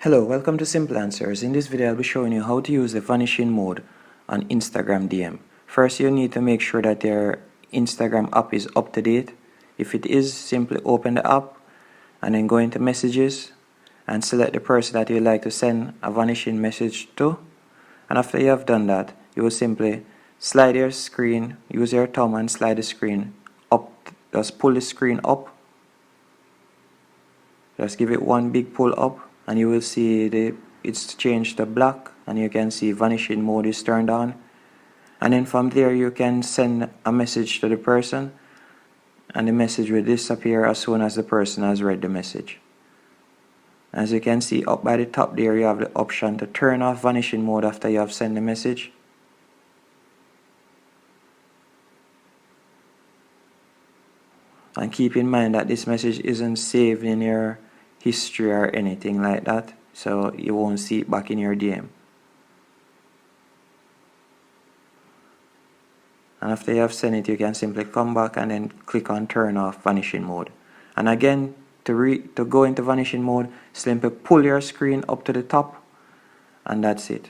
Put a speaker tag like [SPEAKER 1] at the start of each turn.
[SPEAKER 1] Hello, welcome to Simple Answers. In this video I'll be showing you how to use the vanishing mode on Instagram DM. First, you need to make sure that your Instagram app is up to date. If it is, simply open the app and then go into messages and select the person that you'd like to send a vanishing message to. And after you have done that, you will simply slide your screen, use your thumb and slide the screen up. Just pull the screen up. Just give it one big pull up and you will see it's changed to black, and you can see vanishing mode is turned on. And then from there you can send a message to the person and the message will disappear as soon as the person has read the message. As you can see up by the top there, you have the option to turn off vanishing mode after you have sent the message. And keep in mind that this message isn't saved in your history or anything like that, so you won't see it back in your DM. And after you have sent it, you can simply come back and then click on turn off vanishing mode. And again, to go into vanishing mode, simply pull your screen up to the top and that's it.